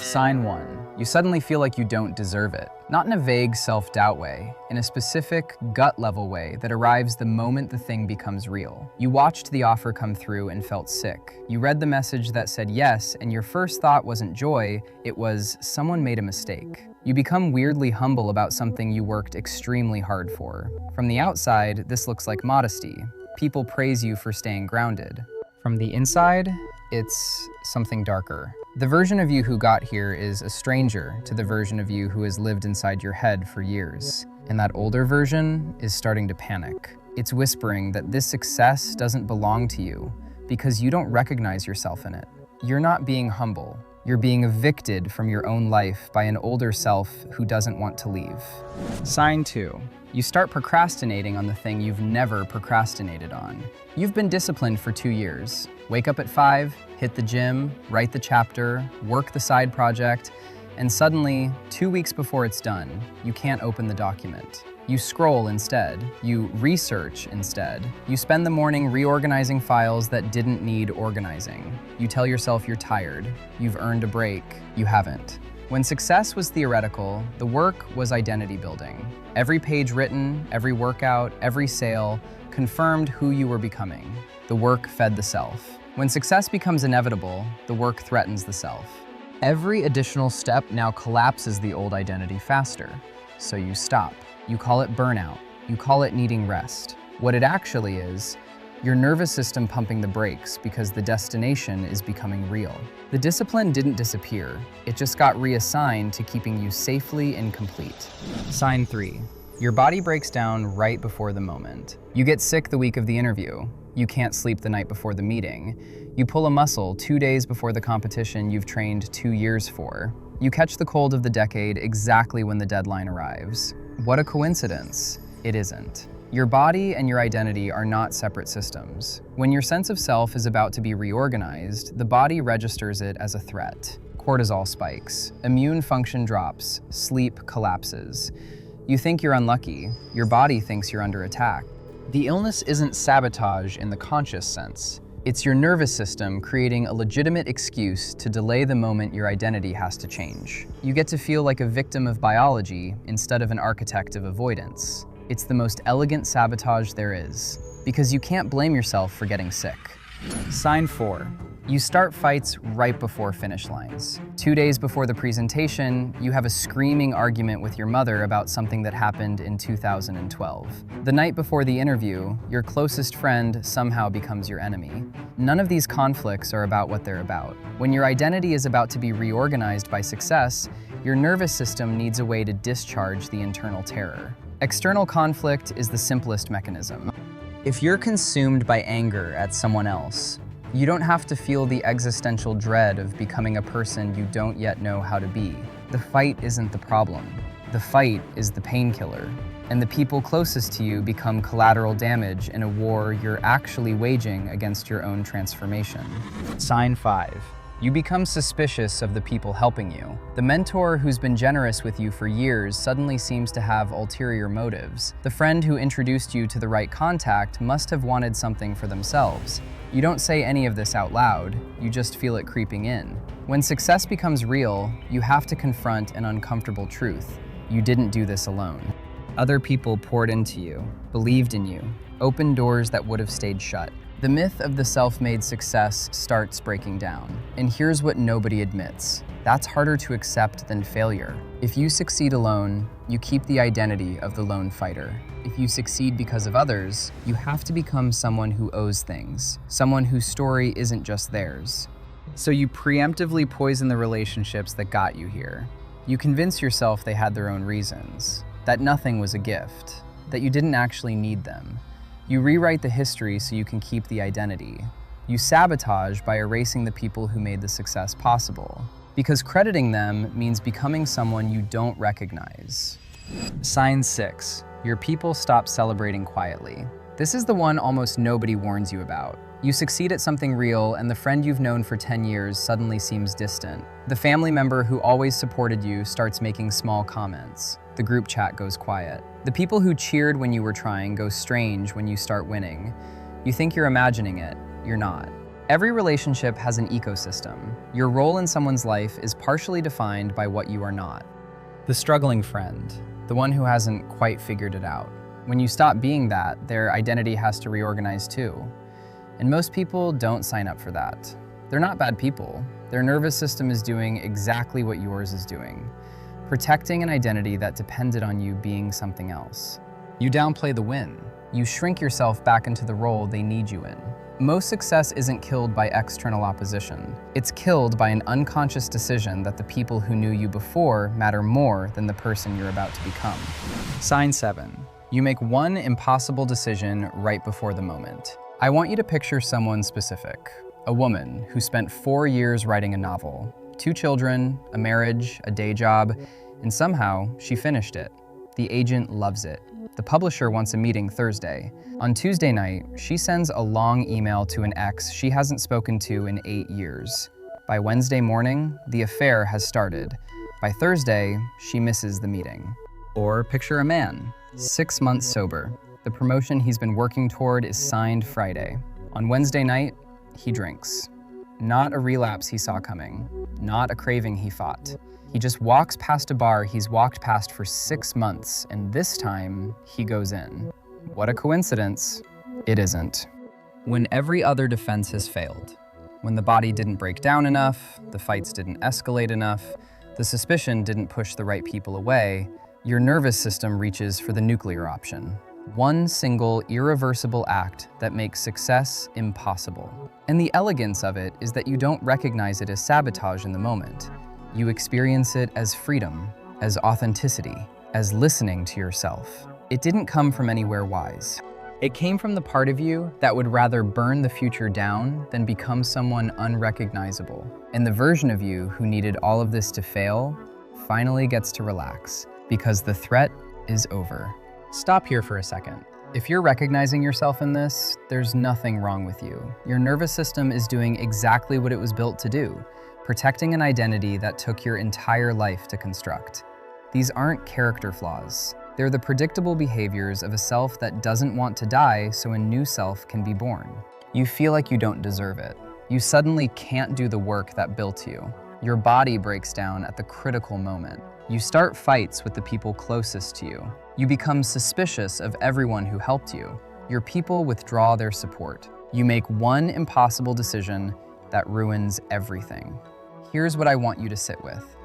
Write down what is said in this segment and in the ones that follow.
Sign 1. You suddenly feel like you don't deserve it. Not in a vague self-doubt way, in a specific, gut-level way that arrives the moment the thing becomes real. You watched the offer come through and felt sick. You read the message that said yes, and your first thought wasn't joy, it was, someone made a mistake. You become weirdly humble about something you worked extremely hard for. From the outside, this looks like modesty. People praise you for staying grounded. From the inside, it's something darker. The version of you who got here is a stranger to the version of you who has lived inside your head for years. And that older version is starting to panic. It's whispering that this success doesn't belong to you because you don't recognize yourself in it. You're not being humble. You're being evicted from your own life by an older self who doesn't want to leave. Sign 2. You start procrastinating on the thing you've never procrastinated on. You've been disciplined for 2 years. Wake up at 5, hit the gym, write the chapter, work the side project, and suddenly, 2 weeks before it's done, you can't open the document. You scroll instead. You research instead. You spend the morning reorganizing files that didn't need organizing. You tell yourself you're tired. You've earned a break. You haven't. When success was theoretical, the work was identity building. Every page written, every workout, every sale confirmed who you were becoming. The work fed the self. When success becomes inevitable, the work threatens the self. Every additional step now collapses the old identity faster. So you stop. You call it burnout. You call it needing rest. What it actually is, your nervous system pumping the brakes because the destination is becoming real. The discipline didn't disappear. It just got reassigned to keeping you safely incomplete. Sign 3. Your body breaks down right before the moment. You get sick the week of the interview. You can't sleep the night before the meeting. You pull a muscle 2 days before the competition you've trained 2 years for. You catch the cold of the decade exactly when the deadline arrives. What a coincidence. It isn't. Your body and your identity are not separate systems. When your sense of self is about to be reorganized, the body registers it as a threat. Cortisol spikes, immune function drops, sleep collapses. You think you're unlucky. Your body thinks you're under attack. The illness isn't sabotage in the conscious sense. It's your nervous system creating a legitimate excuse to delay the moment your identity has to change. You get to feel like a victim of biology instead of an architect of avoidance. It's the most elegant sabotage there is, because you can't blame yourself for getting sick. Sign 4. You start fights right before finish lines. 2 days before the presentation, you have a screaming argument with your mother about something that happened in 2012. The night before the interview, your closest friend somehow becomes your enemy. None of these conflicts are about what they're about. When your identity is about to be reorganized by success, your nervous system needs a way to discharge the internal terror. External conflict is the simplest mechanism. If you're consumed by anger at someone else, you don't have to feel the existential dread of becoming a person you don't yet know how to be. The fight isn't the problem. The fight is the painkiller. And the people closest to you become collateral damage in a war you're actually waging against your own transformation. Sign 5. You become suspicious of the people helping you. The mentor who's been generous with you for years suddenly seems to have ulterior motives. The friend who introduced you to the right contact must have wanted something for themselves. You don't say any of this out loud, you just feel it creeping in. When success becomes real, you have to confront an uncomfortable truth. You didn't do this alone. Other people poured into you, believed in you, opened doors that would have stayed shut. The myth of the self-made success starts breaking down. And here's what nobody admits. That's harder to accept than failure. If you succeed alone, you keep the identity of the lone fighter. If you succeed because of others, you have to become someone who owes things, someone whose story isn't just theirs. So you preemptively poison the relationships that got you here. You convince yourself they had their own reasons, that nothing was a gift, that you didn't actually need them. You rewrite the history so you can keep the identity. You sabotage by erasing the people who made the success possible, because crediting them means becoming someone you don't recognize. Sign 6. Your people stop celebrating quietly. This is the one almost nobody warns you about. You succeed at something real, and the friend you've known for 10 years suddenly seems distant. The family member who always supported you starts making small comments. The group chat goes quiet. The people who cheered when you were trying go strange when you start winning. You think you're imagining it. You're not. Every relationship has an ecosystem. Your role in someone's life is partially defined by what you are not. The struggling friend, the one who hasn't quite figured it out. When you stop being that, their identity has to reorganize too. And most people don't sign up for that. They're not bad people. Their nervous system is doing exactly what yours is doing, protecting an identity that depended on you being something else. You downplay the win. You shrink yourself back into the role they need you in. Most success isn't killed by external opposition. It's killed by an unconscious decision that the people who knew you before matter more than the person you're about to become. Sign 7. You make one impossible decision right before the moment. I want you to picture someone specific. A woman who spent 4 years writing a novel, 2 children, a marriage, a day job, and somehow she finished it. The agent loves it. The publisher wants a meeting Thursday. On Tuesday night, she sends a long email to an ex she hasn't spoken to in 8 years. By Wednesday morning, the affair has started. By Thursday, she misses the meeting. Or picture a man, 6 months sober. The promotion he's been working toward is signed Friday. On Wednesday night, he drinks. Not a relapse he saw coming, not a craving he fought. He just walks past a bar he's walked past for 6 months, and this time, he goes in. What a coincidence. It isn't. When every other defense has failed, when the body didn't break down enough, the fights didn't escalate enough, the suspicion didn't push the right people away, your nervous system reaches for the nuclear option. One single, irreversible act that makes success impossible. And the elegance of it is that you don't recognize it as sabotage in the moment. You experience it as freedom, as authenticity, as listening to yourself. It didn't come from anywhere wise. It came from the part of you that would rather burn the future down than become someone unrecognizable. And the version of you who needed all of this to fail finally gets to relax because the threat is over. Stop here for a second. If you're recognizing yourself in this, there's nothing wrong with you. Your nervous system is doing exactly what it was built to do, protecting an identity that took your entire life to construct. These aren't character flaws. They're the predictable behaviors of a self that doesn't want to die so a new self can be born. You feel like you don't deserve it. You suddenly can't do the work that built you. Your body breaks down at the critical moment. You start fights with the people closest to you. You become suspicious of everyone who helped you. Your people withdraw their support. You make one impossible decision that ruins everything. Here's what I want you to sit with.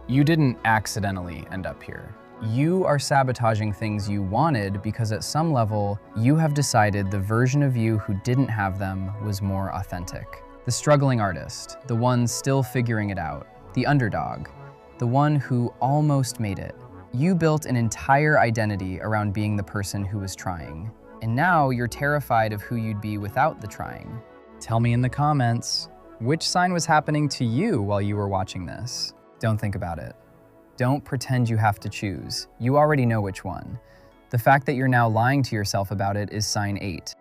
You didn't accidentally end up here. You are sabotaging things you wanted because at some level, you have decided the version of you who didn't have them was more authentic. The struggling artist, the one still figuring it out, the underdog, the one who almost made it. You built an entire identity around being the person who was trying. And now you're terrified of who you'd be without the trying. Tell me in the comments, which sign was happening to you while you were watching this? Don't think about it. Don't pretend you have to choose. You already know which one. The fact that you're now lying to yourself about it is sign 8.